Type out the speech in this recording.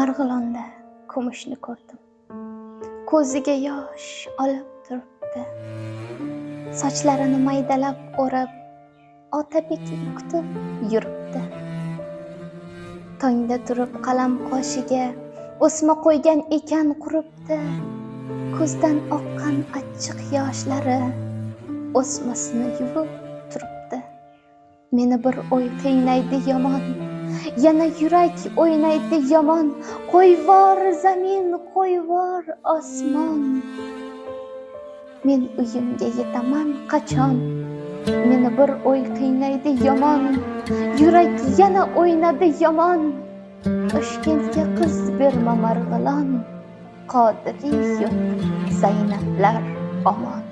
Marg'ilonda kumushni ko'rdim. Ko'ziga yosh olib turibdi. Sochlarini maydalab o'rab, Otabekni kutib yuribdi. Tongda turib qalam qoshiga o'sma qo'ygan ekan quribdi. Ko'zdan oqqan achchiq yoshlari o'smasini yuvib turibdi. Meni bir o'y qiynaydi yomon, yana yurak o'ynaydi yomon. Qo'yvor zamin, qo'yvor osmon. Men uyimga yetaman qachon? Meni bir o'y qiynaydi yomon, yurak yana o'ynadi yomon. Toshkentga qiz berma Marg'ilon, Qodiriy yo'q, Zaynablar omon.